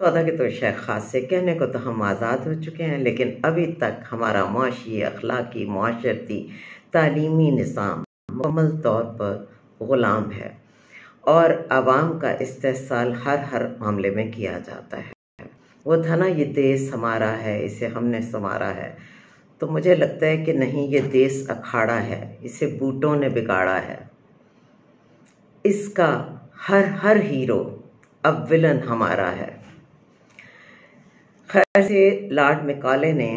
सौदा के तो शेख खास से कहने को तो हम आज़ाद हो चुके हैं, लेकिन अभी तक हमारा मुआशी, अखलाकी, मुआशरती, तालीमी निज़ाम मुकम्मल तौर पर ग़ुलाम है और आवाम का इस्तेहसाल हर मामले में किया जाता है। वो था ना, ये देश हमारा है, इसे हमने संवारा है। तो मुझे लगता है कि नहीं, ये देश अखाड़ा है, इसे बूटों ने बिगाड़ा है। इसका हर हीरो अब विलन हमारा है। खैर से लॉर्ड मैकाले ने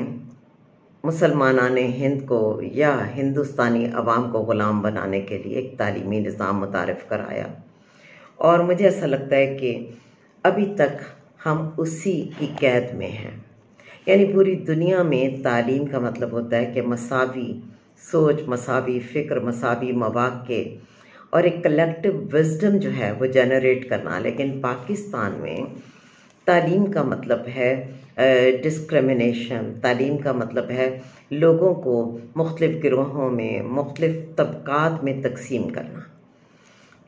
मुसलमानाने हिंद को या हिंदुस्तानी अवाम को ग़ुलाम बनाने के लिए एक तालीमी निज़ाम मुतारिफ़ कराया और मुझे ऐसा लगता है कि अभी तक हम उसी की कैद में हैं। यानी पूरी दुनिया में तालीम का मतलब होता है कि मसावी सोच, मसावी फ़िक्र, मसावी मवाक़े और एक कलेक्टिव विज़डम जो है वो जनरेट करना। लेकिन पाकिस्तान में तालीम का मतलब है डिस्क्रिमिनेशन। तालीम का मतलब है लोगों को मुख्तलिफ़ गिरोहों में, मुख्तलिफ़ तबक़ात में तकसीम करना।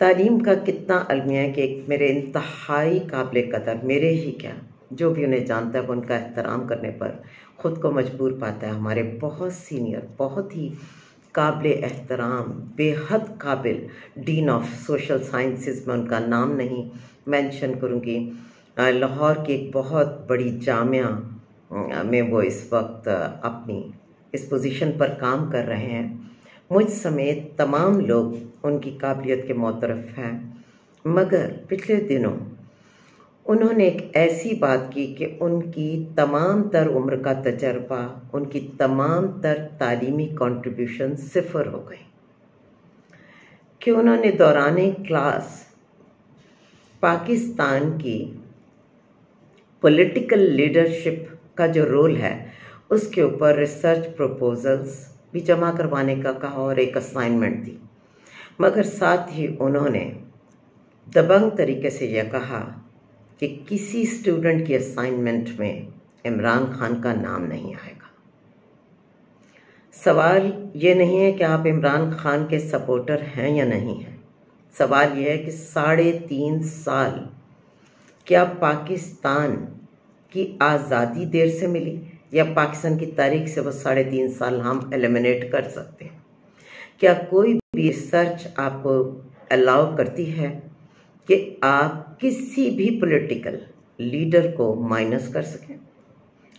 तालीम का कितना अलमिया है कि एक मेरे इंतहाई काबिल कदर, मेरे ही क्या, जो भी उन्हें जानता है वो उनका एहतराम करने पर ख़ुद को मजबूर पाता है। हमारे बहुत सीनियर, बहुत ही काबिल एहतराम, बेहद काबिल डीन ऑफ सोशल साइंसेस, में उनका नाम नहीं मेंशन करूँगी, लाहौर की एक बहुत बड़ी जामिया में वो इस वक्त अपनी इस पोजीशन पर काम कर रहे हैं। मुझ समेत तमाम लोग उनकी काबिलियत के मोतरफ़ हैं, मगर पिछले दिनों उन्होंने एक ऐसी बात की कि उनकी तमाम तर उम्र का तजर्बा, उनकी तमाम तर तालीमी कंट्रीब्यूशन सिफ़र हो गई कि उन्होंने दौरान क्लास पाकिस्तान की पॉलिटिकल लीडरशिप का जो रोल है उसके ऊपर रिसर्च प्रपोजल्स भी जमा करवाने का कहा और एक असाइनमेंट दी। मगर साथ ही उन्होंने दबंग तरीके से यह कहा कि किसी स्टूडेंट की असाइनमेंट में इमरान खान का नाम नहीं आएगा। सवाल ये नहीं है कि आप इमरान खान के सपोर्टर हैं या नहीं हैं, सवाल यह है कि 3.5 साल क्या पाकिस्तान की आज़ादी देर से मिली या पाकिस्तान की तारीख से वो 3.5 साल हम एलिमिनेट कर सकते हैं? क्या कोई भी रिसर्च आपको अलाउ करती है कि आप किसी भी पॉलिटिकल लीडर को माइनस कर सकें,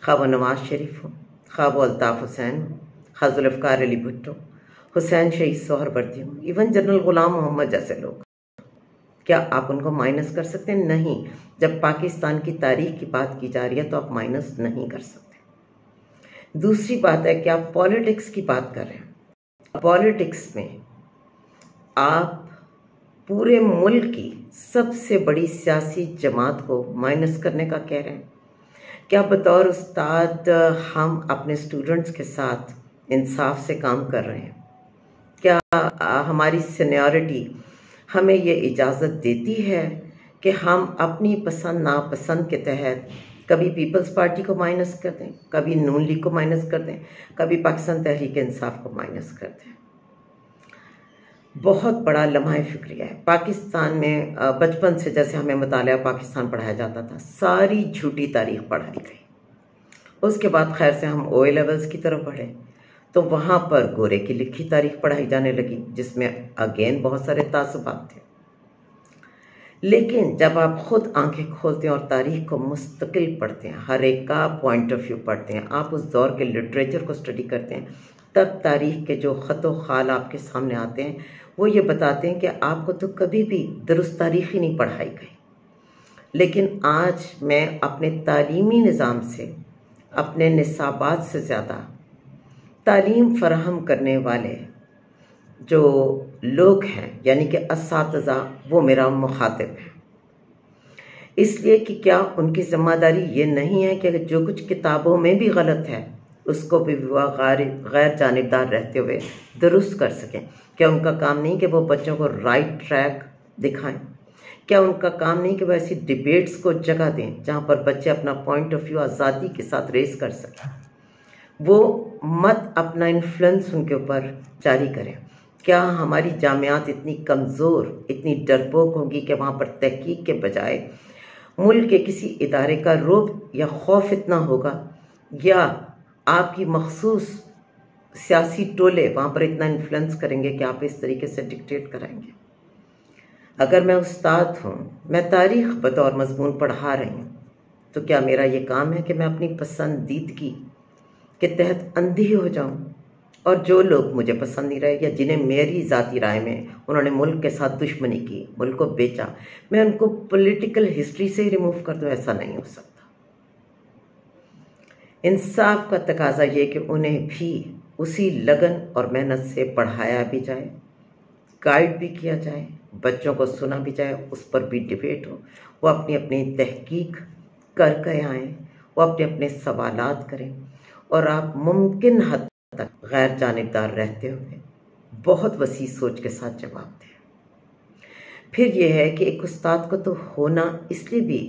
खा वो नवाज शरीफ हो, खा वो अल्ताफ़ हुसैन हो, खा जुल्फ़िकार अली भुट्टो, हुसैन शहीद सोहरवर्दी हो, इवन जनरल ग़ुलाम मोहम्मद जैसे लोग? क्या आप उनको माइनस कर सकते हैं? नहीं। जब पाकिस्तान की तारीख की बात की जा रही है तो आप माइनस नहीं कर सकते। दूसरी बात है कि आप पॉलिटिक्स की बात कर रहे हैं। पॉलिटिक्स में आप पूरे मुल्क की सबसे बड़ी सियासी जमात को माइनस करने का कह रहे हैं। क्या बतौर उस्ताद हम अपने स्टूडेंट्स के साथ इंसाफ से काम कर रहे हैं? क्या हमारी सीनियरिटी हमें ये इजाज़त देती है कि हम अपनी पसंद नापसंद के तहत कभी पीपल्स पार्टी को माइनस कर दें, कभी नून लीग को माइनस कर दें, कभी पाकिस्तान तहरीक इंसाफ को माइनस कर दें? बहुत बड़ा लम्हा फ़िक्रिया है। पाकिस्तान में बचपन से जैसे हमें मुतालिया पाकिस्तान पढ़ाया जाता था, सारी झूठी तारीख़ पढ़ाई गई। उसके बाद खैर से हम OA लेवल्स की तरफ बढ़े तो वहाँ पर गोरे की लिखी तारीख पढ़ाई जाने लगी, जिसमें अगेन बहुत सारे तासुबात थे। लेकिन जब आप ख़ुद आंखें खोलते हैं और तारीख़ को मुस्तकिल पढ़ते हैं, हर एक का पॉइंट ऑफ व्यू पढ़ते हैं, आप उस दौर के लिटरेचर को स्टडी करते हैं, तब तारीख़ के जो ख़त व ख़ाल आपके सामने आते हैं वो ये बताते हैं कि आपको तो कभी भी दुरुस्त तारीख़ ही नहीं पढ़ाई गई। लेकिन आज मैं अपने तालीमी निज़ाम से, अपने निसाबात से ज़्यादा तालीम फ़राहम करने वाले जो लोग हैं यानी कि असातिज़ा, वो मेरा मुखातिब है। इसलिए कि क्या उनकी ज़िम्मेदारी ये नहीं है कि जो कुछ किताबों में भी गलत है उसको भी वह गैर जानिबदार रहते हुए दुरुस्त कर सकें? क्या उनका काम नहीं कि वो बच्चों को राइट ट्रैक दिखाएं? क्या उनका काम नहीं कि वह ऐसी डिबेट्स को जगह दें जहाँ पर बच्चे अपना पॉइंट ऑफ व्यू आज़ादी के साथ रेस कर सकें? वो मत अपना इन्फ्लुएंस उनके ऊपर जारी करें। क्या हमारी जामियात इतनी कमज़ोर, इतनी डरपोक होंगी कि वहाँ पर तहकीक के बजाय मुल्क के किसी इदारे का रोब या खौफ इतना होगा, या आपकी मखसूस सियासी टोले वहाँ पर इतना इन्फ्लुएंस करेंगे कि आप इस तरीके से डिक्टेट कराएंगे? अगर मैं उस्ताद हूँ, मैं तारीख़ बतौर मजमून पढ़ा रही हूँ, तो क्या मेरा ये काम है कि मैं अपनी पसंदीदगी के तहत अंधी हो जाऊँ और जो लोग मुझे पसंद नहीं रहे या जिन्हें मेरी ज़ाती राय में उन्होंने मुल्क के साथ दुश्मनी की, मुल्क को बेचा, मैं उनको पॉलिटिकल हिस्ट्री से ही रिमूव कर दूँ? ऐसा नहीं हो सकता। इंसाफ का तकाजा ये कि उन्हें भी उसी लगन और मेहनत से पढ़ाया भी जाए, गाइड भी किया जाए, बच्चों को सुना भी जाए, उस पर भी डिबेट हो, वो अपनी अपनी तहकीक करके आएँ, वो अपने अपने सवालात करें और आप मुमकिन हद तक गैर जानिबदार रहते हुए बहुत वसी सोच के साथ जवाब दें। फिर यह है कि एक उस्ताद को तो होना इसलिए भी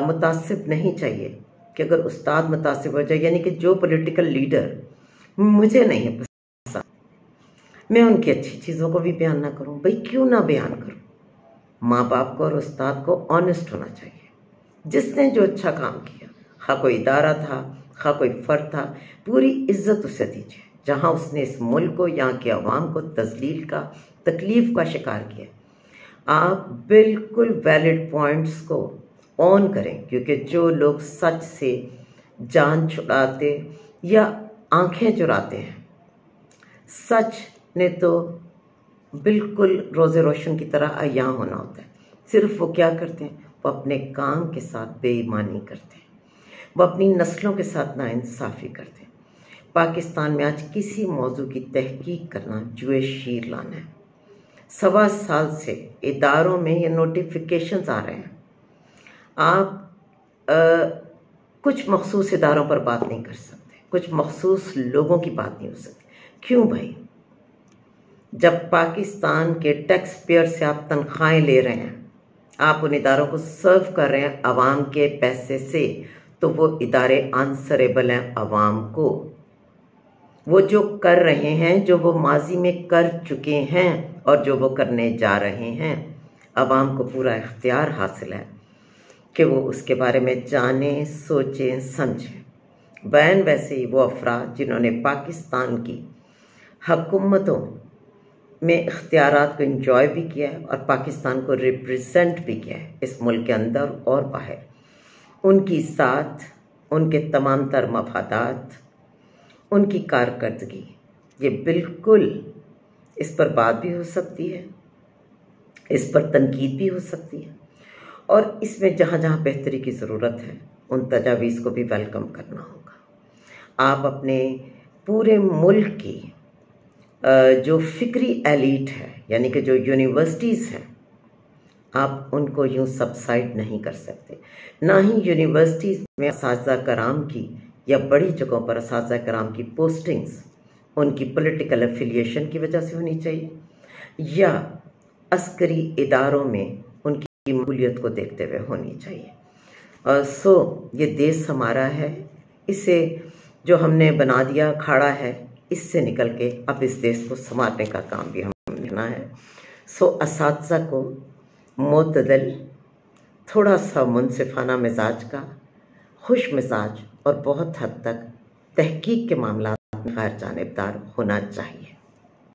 मुतासिब नहीं चाहिए कि अगर उस्ताद मुतासिब हो जाए, यानी कि जो पॉलिटिकल लीडर मुझे नहीं पसंद, मैं उनकी अच्छी चीज़ों को भी बयान ना करूं। भाई क्यों ना बयान करूं? माँ बाप को और उस्ताद को ऑनेस्ट होना चाहिए। जिसने जो अच्छा काम किया, खा कोई इदारा था, खा कोई फ़र्द था, पूरी इज्जत उसे दीजिए। जहाँ उसने इस मुल्क को, यहाँ के अवाम को तजलील का, तकलीफ़ का शिकार किया, आप बिल्कुल वैलिड पॉइंट्स को ऑन करें, क्योंकि जो लोग सच से जान छुड़ाते या आंखें चुराते हैं, सच ने तो बिल्कुल रोज़े रोशन की तरह अय्यां होना होता है। सिर्फ वो क्या करते हैं? वो अपने काम के साथ बेईमानी करते हैं, वो अपनी नस्लों के साथ नाइंसाफ़ी करते हैं। पाकिस्तान में आज किसी मौजू की तहकीक करना जुए शीर लाना है। 1.25 साल से इदारों में ये नोटिफिकेशंस आ रहे हैं। आप कुछ मखसूस इदारों पर बात नहीं कर सकते, कुछ मखसूस लोगों की बात नहीं हो सकती। क्यों भाई? जब पाकिस्तान के टैक्स पेयर से आप तनख्वाहें ले रहे हैं, आप उन इदारों को सर्व कर रहे हैं अवाम के पैसे से, तो वो इदारे आंसरेबल हैं अवाम को। वो जो कर रहे हैं, जो वो माजी में कर चुके हैं और जो वो करने जा रहे हैं, अवाम को पूरा इख्तियार हासिल है कि वो उसके बारे में जानें, सोचें, समझें। बैन वैसे ही वो अफराद जिन्होंने पाकिस्तान की हुकूमतों में इख्तियारात को इंजॉय भी किया है और पाकिस्तान को रिप्रेजेंट भी किया है इस मुल्क के अंदर और बाहर, उनकी साथ, उनके तमाम तर मफादात, उनकी कारकर्दगी, ये बिल्कुल इस पर बात भी हो सकती है, इस पर तनकीद भी हो सकती है, और इसमें जहाँ जहाँ बेहतरी की ज़रूरत है उन तजावीज़ को भी वेलकम करना होगा। आप अपने पूरे मुल्क की जो फ़िक्री एलीट है, यानी कि जो यूनिवर्सिटीज़ हैं, आप उनको यूँ सबसाइड नहीं कर सकते। ना ही यूनिवर्सिटीज़ में असातिज़ा कराम की या बड़ी जगहों पर असातिज़ा कराम की पोस्टिंग्स उनकी पॉलिटिकल एफिलिएशन की वजह से होनी चाहिए या अस्करी इदारों में उनकी मकबूलियत को देखते हुए होनी चाहिए। ये देश हमारा है, इसे जो हमने बना दिया खाड़ा है, इससे निकल के अब इस देश को संभालने का काम भी हमें करना है। असातिज़ा को मोतदल, थोड़ा सा मुनसिफाना मिजाज का, खुश मिजाज और बहुत हद तक तहकीक के मामला में गैर जानिबदार होना चाहिए।